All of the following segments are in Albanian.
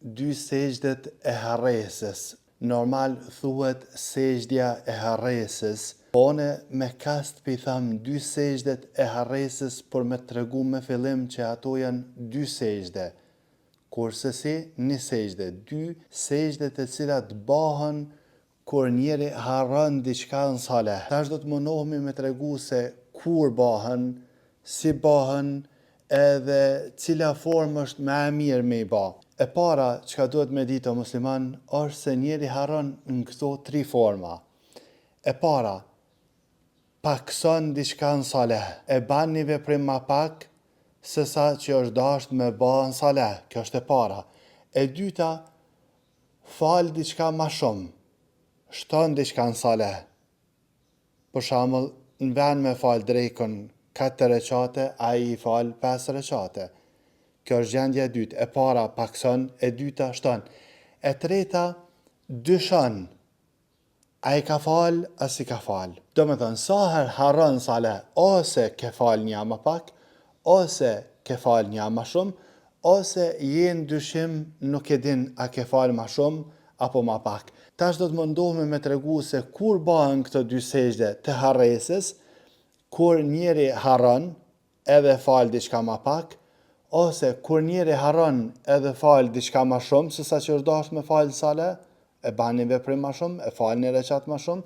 dy sejdet e harresës. Normal thuhet sejdja e harresës, po ne me kast pi tham dy sejdet e harresës për me tregu me fillim që ato janë dy sejde. Kurse si një sejde, dy sejde të cilat bahen kur njeri harron diçka në saleh. Tash do të mundohemi me tregu se kur bahen, si bahen, edhe cila formë është më e mirë me i ba. E para çka duhet me ditë o musliman është se njeri harron në këto tri forma. E para, pakson diçka në saleh, e ban një veprim ma pak se sa që është dashur me ba në saleh. Kjo është e para. E dyta, fal diçka ma shumë. Shton diçka në saleh. Për shembull, në vend me fal drekën 4 recate, ai i fal 5 recate. Kjo është gjendja e dytë. E para pakson, e dyta shton. E treta dyshon. A i ka fal, as i ka fal. Do me thënë, sa herë harron saleh, ose ke fal një më pak, ose ke fal një më shumë, ose jenë dyshim nuk e din a ke fal më shumë apo më pak. Tash do të mundohemi me tregu se kur bëhen këto dy sejde të harresës, kur njeri harron edhe fal diçka më pak, ose kur njeri harron edhe fal diçka më shumë se sa që është dashur me fal saleh, e ban një veprim më shumë, e fal një recat më shumë,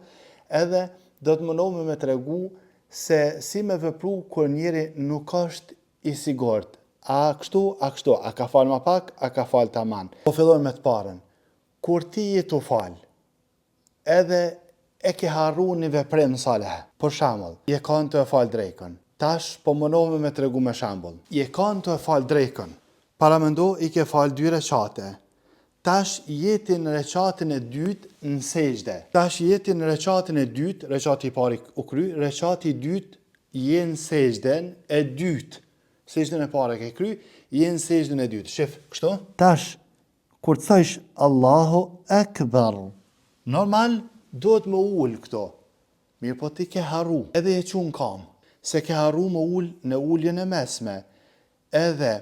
edhe do të mundohemi me tregu se si me vepru kur njeri nuk është i sigurt. A kështu, a ka fal më pak, a ka fal tamam. Po fillojmë me të parën. Kur ti je tu fal, edhe e ke harru një veprim në saleh. Për shembull, je kanë të e fal drekën. Tash po mundohemi me tregu me shembull. Je kanë të e fal drekën. Para mendo i ke fal 2 recate. Tash jeti në recatin e dytë në sejde. Tash jeti në recatin e dytë, recati i pari u kry, recati i dytë je në sejden e dytë. Sejden e pare ke kry, je në sejden e dytë. Shif, kështu? Tash, kur të thësh Allahu Akbar, normal, duhet më ullë këto. Mirë po ti ke harru, edhe e qunë kam, se ke harru më ullë në ulljen e mesme. Edhe,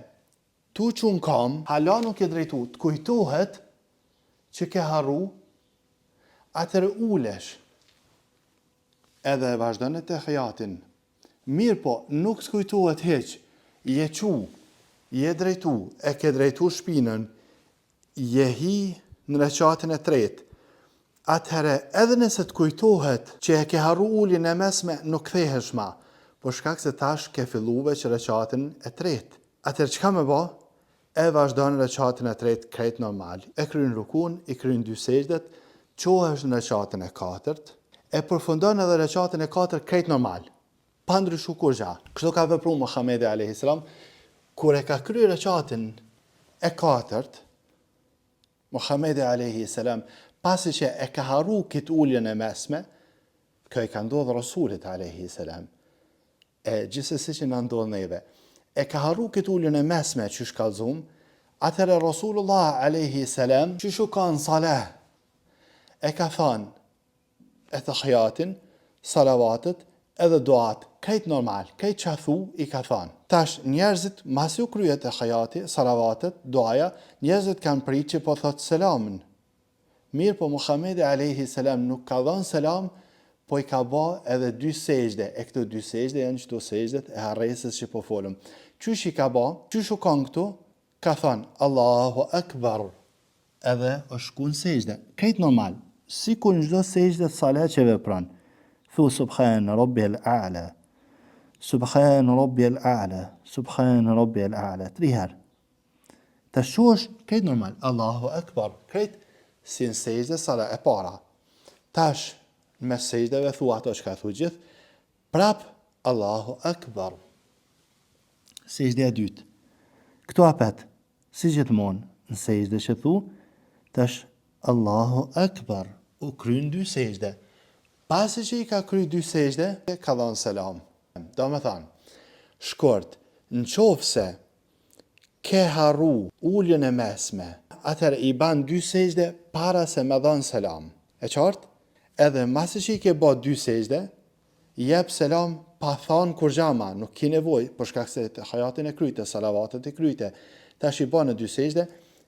tu qunë kam, hala nuk e drejtu, të kujtohet që ke harru, atër ullesh. Edhe vazhdojnë të hijatin. Mirë po, nuk të kujtohet heq, je qu, je drejtu, e ke drejtu shpinën, je hi në recatin e tretë. Atëherë, edhe nëse të kujtohet që e ke harru ullin e mesme, nuk kthehesh ma, por shkak se tash ke filluve që recatin e tretë. Atëherë, çka me ba? E vazhdon recatin e tretë krejt normal. E kryen rukun, i kryen 2 sejdet, qohesh në recatin e katërt, e përfundon edhe recatin e katërt krejt normal. Pa ndryshu kur gja. Kështu ka vepru Muhamedi a.s. Kur e ka kryer recatin e katërt, Muhamedi a.s. pasi që e ka harru këtë ulljen e mesme, kjo i ka ndodhë Rasulit a.s. E gjithsesi që në ndodhë neve. E ka harru këtë ulljen e mesme që shkallzum, atëherë Rasulullah a.s. që shu ka në saleh, e ka thanë, e të hijatin, salavatet, edhe duat, krejt normal, krejt që thu, i ka thanë. Tash, njerëzit, masi u kryet e hajati, salavatet, duaja, njerëzit kanë prit që po thotë selamën. Mirë po Muhamedi a.s. nuk ka dhënë selam, po i ka ba edhe 2 sejde. E këto 2 sejde janë qëto sejdet e harresës që po folëm. Qysh i ka ba? Qysh u kanë këtu? Ka thënë, Allahu Akbar. Edhe është shku në sejde. Krejt normal. Si ku në gjdo sejde të saleh që vepran. Thu Subhan Rabbi al-A'la. Subhan Rabbi al-A'la. Subhan Rabbi al-A'la. 3 herë. Të shu është krejt normal. Allahu Akbar. Krejt si në sejde saleh e para. Tash, me sejdeve thu ato që ka thu gjithë, prap Allahu Akbar. Sejde e dytë. Këto apet, si gjithmonë, në sejde që thu, tash Allahu Akbar. U kryen 2 sejde. Pasi që i ka kry 2 sejde, ka dhënë selam. Do me thanë, shkort, në qofë se ke harru ulljen e mesme, atër i ban 2 sejde para se me dhënë selam. E qartë? Edhe masi që i ke ba 2 sejde, jep selam pa thanë kur gjama, nuk ki nevoj, për shkak se të hajatin e kryte, salavatet e kryte. Tash i ba në 2 sejde,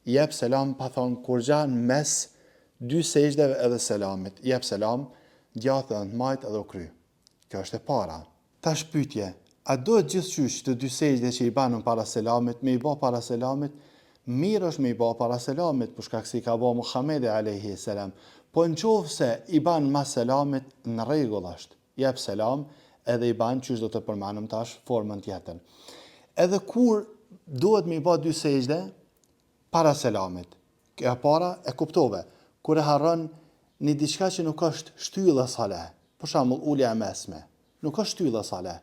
jep selam pa thonë kur gjanë mes dy sejshdeve edhe selamit. Jep selam, gjatë edhe të majtë edhe u kry. Kjo është e para. Tash pyetje, a duhet gjithçysh të dy sejsde që i banën para selamit, me i ba para selamit? Mirë është me i ba para selamit, për shkak se i ka ba Muhamedi alayhi salam. Po nëse i ban mas selamit, në rregull është. Jep selam edhe i ban çysh do të përmendim tash formën tjetër. Edhe kur duhet me i ba dy sejsde para selamit. Kjo para e kuptove. Kur e harron një diçka që nuk është shtyllë sale, për shembull ulja e mesme, nuk është shtyllë sale.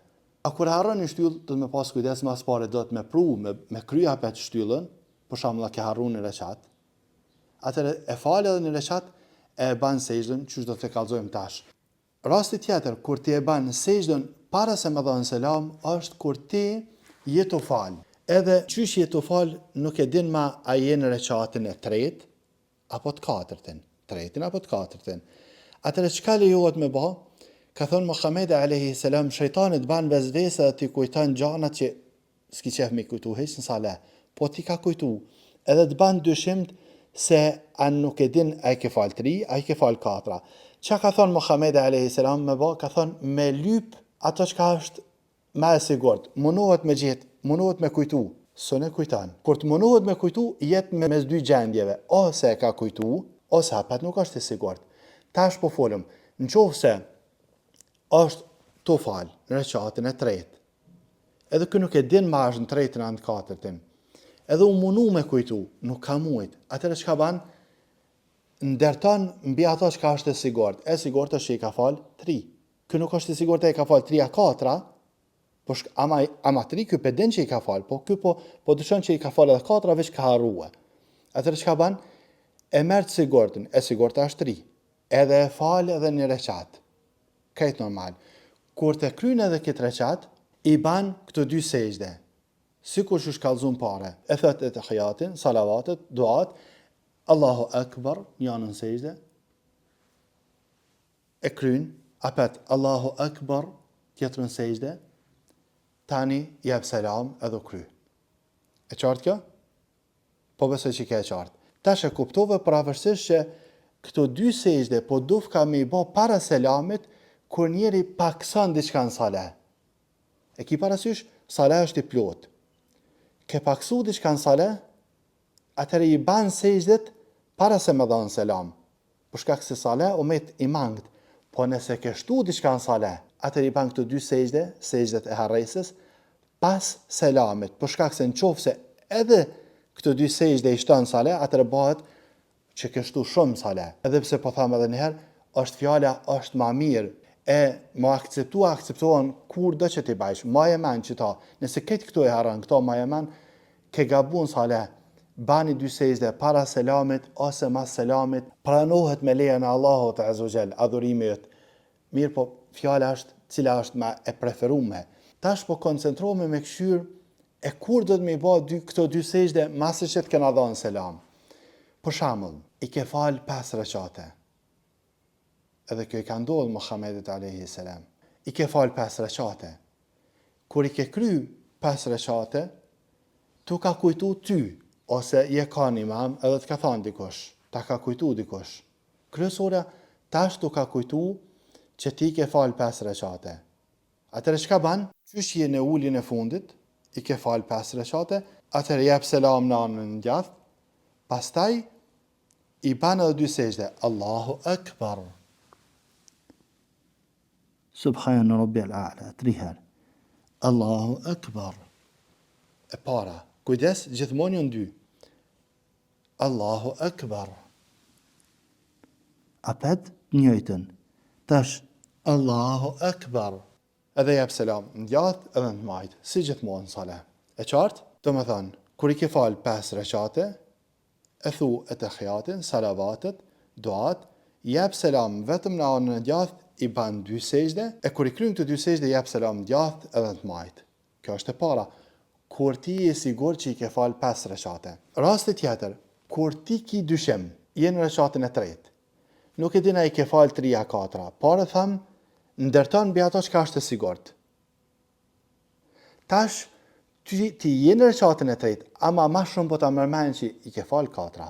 A kur e harron një shtyllë, do të me pas kujdes mas pare, do të me pru, me kry hapet shtyllën, për shembull ke harruar një rekat. Atëherë e fal edhe një rekat e ban sejdën, çu do të kallzojmë tash. Rasti tjetër kur ti e ban sejdën para se me dhënë selam është kur ti je të fal. Edhe çysh je të fal nuk e din ma a je në rekatin e tretë apo të katërtën, tretin apo të katërtën. Atëherë çka lejohet me bë? Ka thonë Muhamedi alayhi salam, shejtani të ban vezvese dhe t'i kujton gjana që s'ki qef me kujtu hiç në sale, po ti ka kujtu. Edhe të ban dyshimt se anë nuk e din a i ke fal 3, a i ke fal 4. Qa ka thonë Muhamedi alayhi salam me bë? Ka thonë me lyp ato që ka është me e sigurt. Munohet me gjithë, munohet me kujtu. Së ne kujtan. Kur të munohet me kujtu, jetë me mes dy gjendjeve. Ose e ka kujtu, ose hapet nuk është i sigurt. Tash po folëm, në qofë se është të falë në rekatin e tretë. Edhe kë nuk e din ma është në tretën e në katërtën. Edhe u munu me kujtu, nuk ka mujt. Atëre që ka ban, ndërton mbi ato që ka është e sigurt. E sigurt është që i ka falë 3. Kë nuk është e sigurt e i ka falë 3 a 4, ama 3 kë pedin që i ka falë, po kë po dëshon që i ka falë edhe 4 veç ka harrua. Atëre që ka ban, e merë të sigurtën, e sigurta është 3. Edhe e falë edhe një rekat. Kajtë normal. Kur të krynë edhe këtë rekat, i ban këto dy sejde. Sikur që shkallzun pare. E thët e të hjatin, salavatet, duat, Allahu Akbar, janë në sejde. E krynë, apet Allahu Akbar, tjetër në sejde. Tani jep selam edhe kry. E qartë kjo? Po besoj që ke e qartë. Tash e kuptove pravërsisht që këto dy sejde po duf ka me i bo para selamit kur njeri pakson diçka në sale. E ki parasysh, sale është i plot. Ke paksu diçka në sale, atëre i ban sejdet para se me dhanë selam. Për shkak se sale o met i mangët. Po nëse ke shtu diçka në sale, atëre i ban këto dy sejde, sejdet e harresës, pas selamit. Për shkak se në qofë se edhe këto dy sejde i shtonë sale, atëre bëhet që ke shtu shumë sale. Edhe pse po thamë edhe njëherë, është fjala është ma mirë. E ma akceptohen kur do që t'i bajsh, ma e men që ta, nëse këtë këtu e haran, këto ma e men, ke gabun sale, bani dy sejde para selamit, ose mas selamit, pranohet me leja në Allahut Azugjel, adhurimit. Mirë po, fjala është, cila është ma e preferume. Tash po koncentrohme me këshyr, e kur do të me i ba këto dy sejde, masë që të kena dhanë selam. Për shembull, i ke fal 5 rekate. Edhe kjo i ka ndodhë Muhammedit alayhi salam. I ke falë 5 rekate. Kur i ke kry 5 rekate, tu ka kujtu ty, ose je ka një imam edhe të ka thonë dikush, ta ka kujtu dikush. Kryesora, tash tu ka kujtu që ti ke falë 5 rekate. Atëre çka ban? Qysh je në ullin e fundit, i ke falë 5 rekate, atëre jep selam në anën në gjath, pastaj i ban edhe 2 sejde, Allahu Akbar. Subhana Rabbiyal A'la, 3 herë. Allahu Akbar. E para, kujdes, gjithmonë janë 2. Allahu Akbar. Apet njëjtën. Tash, Allahu Akbar. Edhe jep selam në gjatë edhe në majtë, si gjithmonë sale. E qartë, do me thënë, kur i ke falë 5 rekate, e thu e të hjatin, salavatet, duat, jep selam vetëm në anën e gjatë, i ban 2 sejde, e kur i kryen këto 2 sejde, jep selam gjatë edhe në të majtë. Kjo është e para. Kur ti je sigur që i ke falë 5 rekate. Rasti tjetër, kur ti ki dyshim, je në rekatin e tretë, nuk e dina i ke falë 3 a 4, por e tham, ndërton mbi ato që ka është e sigurt. Tash, ti je në recatën e tretë, ama ma shumë po ta mërmend që i ke fal 4.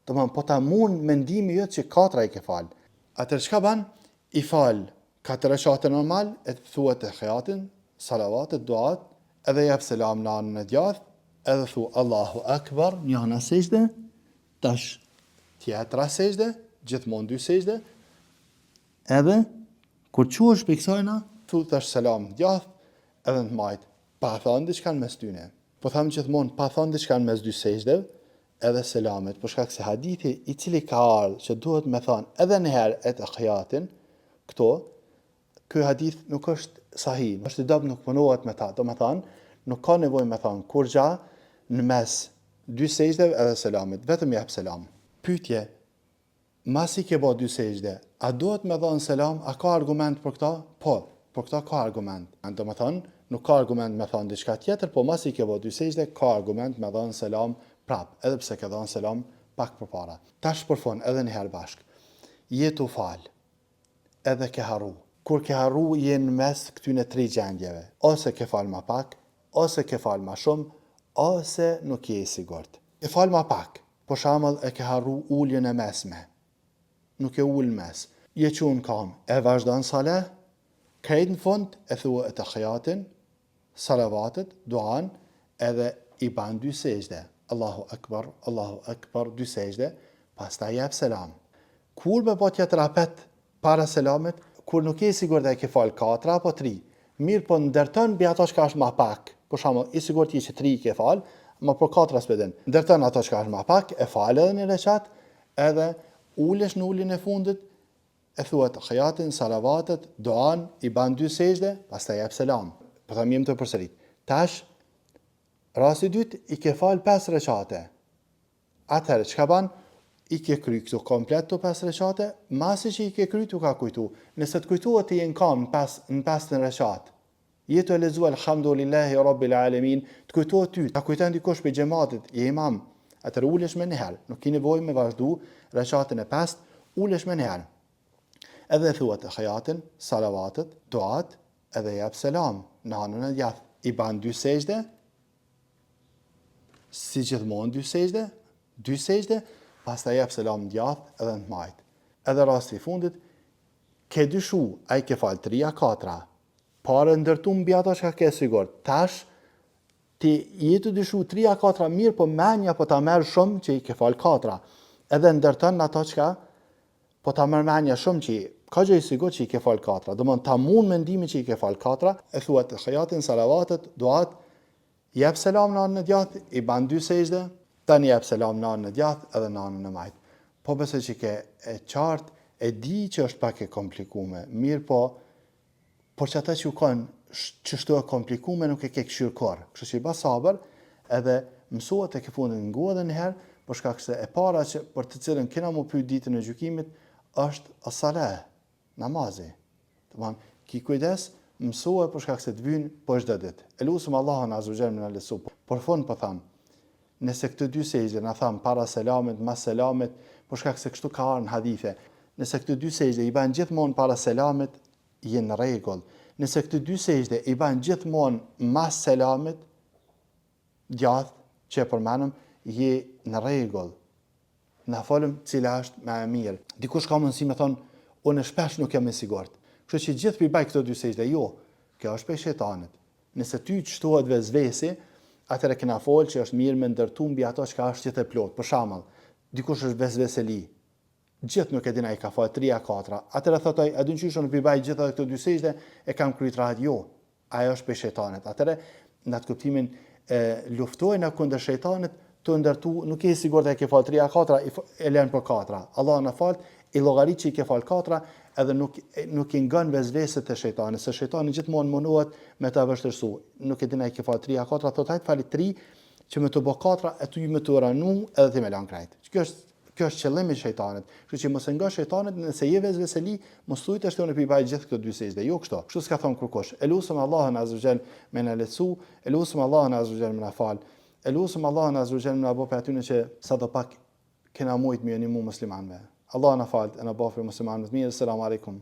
Domthon po ta mund mendimi jot që 4 i ke fal. Atëherë çka ban? I fal 4 recate normal, e thuat e hayatin, salavatet, duat, edhe jep selam në anën e djathtë, edhe thu Allahu Akbar, një anë sejdë, tash tjetra sejdë, gjithmonë 2 sejdë, edhe kur quhesh për kësajna, thu tash selam djathtë, edhe në të majtë, pa thonë diçka në mes tyne. Po tham gjithmonë pa thonë diçka në mes 2 sejdëve, edhe selamet, për shkak se hadithi i cili ka ardhur që duhet me thonë edhe një herë e tahiyatin, këto, ky hadith nuk është sahih, është i dobët, nuk punohet me ta. Domethënë, nuk ka nevojë me thonë kur gja në mes 2 sejdëve edhe selamit, vetëm jep selam. Pyetje, masi ke bë 2 sejdë, a duhet me dhënë selam? A ka argument për këta? Po, për këta ka argument. Domethënë, nuk ka argument me thonë diçka tjetër, po masi ke bë 2 sejdë, ka argument me dhënë selam prap, edhe pse ke dhënë selam pak përpara. Tash përfon edhe një herë bashk. Je tu fal, edhe ke harru. Kur ke harru, je në mes këtyne 3 gjendjeve. Ose ke fal ma pak, ose ke fal ma shumë, ose nuk je i sigurt. Ke fal ma pak, për shembull e ke harru uljen e mesme. Nuk e ul mes. Je çun kam, e vazhdon sale, krejt në fund e thua e tahiyatin, salavatet, duan, edhe i ban 2 sejdë. Allahu Akbar, 2 sejdë, pastaj jep selam. Kur me po tjetër apet para selamit, kur nuk je sigurt e ke fal 4 apo 3, mirë po ndërton mbi ato që është ma pak. Për shembull, i sigurt je që 3 i ke fal, ma për 4 s'pedin. Ndërton ato që është ma pak, e fal edhe një recat, edhe ulesh në uljen e fundit, e thuat hayatin, salavatet, duan, i ban 2 sejdë, pastaj jep selam. Po tham jam të përsërit. Tash rasti dytë, i ke fal 5 recate. Atëherë, çka ban? I ke kry këtu komplet të 5 recate, masi që i ke kry tu ka kujtu. Nëse të kujtuat të jenë kam në 5 recat, jetu e lezu Alhamdulillahi Rabbil Alamin, të kujtuat ty, ta kujten dikush për gjematit, je imam, atëherë ulesh me njëherë, nuk ki nevojë me vazhdu recatën e 5, ulesh me njëherë. Edhe thuat e hayatin, salavatet, duat, edhe jep selam në anën e djathtë. I ban 2 sejdë, si gjithmonë 2 sejdë, pastaj jep selam djathtë edhe në të majtë. Edhe rasti i fundit, ke dyshu, a i ke fal 3 a 4, pare ndërtu mbi ato që ke sigurt. Tash, ti jetu dyshu 3 a 4 mirë, po menja po ta merë shumë që i ke fal 4. Edhe ndërton ato që po ta merë menja shumë që ka gjë i sigurt që i ke fal 4. Domthon ta mund mendimi që i ke fal 4, e thuat hayatin, salavatet, duat, jep selam në anën e djathtë, i ban 2 sejdë, tani jep selam në anën e djathtë edhe në anën e majtë. Po besoj që ke e qartë, e di që është pak e komplikume, mirë po, por që ata që u kanë qështu e komplikume nuk e ke këshirë korë. Kështu që i ba sabër, edhe mësuat e ke fundin ngu edhe njëherë, për shkak se e para që për të cilën kena mu pyet ditën e gjykimit, është as-salah, namazi. Domthon, ki kujdes, mësua për shkak se të vynë po çdo ditë. Elusum Allahun azza wa jalla na lesu. Por fund po tham, nëse këtë 2 sejdë na tham para selamit, mas selamit, për shkak se kështu ka ardhur në hadithe. Nëse këtë 2 sejdë i ban gjithmonë para selamit, je në rregull. Nëse këtë 2 sejdë i ban gjithmonë mas selamit, djathtë që e përmenëm, je në rregull. Na folëm cila është më e mirë. Dikush ka mundësi me thonë, unë shpesh nuk jam i sigurt. Kështu që gjithë pi baj këto 2 sejdë, jo, kjo është për shejtanit. Nëse ty të shtohet vezvesi, atëherë kena folë që është mirë me ndërtu mbi ato që ka është gjithë e plot. Për shembull, dikush është vezveseli, gjithë nuk e din ai ka fal 3 a 4. Atëherë thotë ai, a din çysh unë pi baj gjithë këto 2 sejdë e kam kryet rahat, jo. Ajo është për shejtanit. Atëherë në atë kuptimin luftojnë kundër shejtanit, të ndërtu, nuk je i sigurt se ke fal 3 a 4, e lën për 4. Allah na fal, i llogarit që i ke fal 4, edhe nuk i ngan vezveset e shejtanit, se shejtani gjithmonë mundohet me ta vështirësu. Nuk e din ai ke fal 3 a 4, thotë ai fali 3 që me të bë 4 e ty me të ranu edhe ti me lan krejt. Kjo është qëllimi i shejtanit. Kështu që mos e nga shejtanit, nëse je vezveseli, mos thuaj të shtonë pi baj gjithë këto 2 sejdë. Jo kështu. Kështu s'ka thon kurkush. Elusum Allahun azza wa jall me na lecu, elusum Allahun azza wa jall me na fal. Elusum Allahun azza wa jall me na bë për aty që sa do pak kena mujt me animu muslimanëve. Allah na fal, na bëfë muslimanë të mirë. Selam aleikum.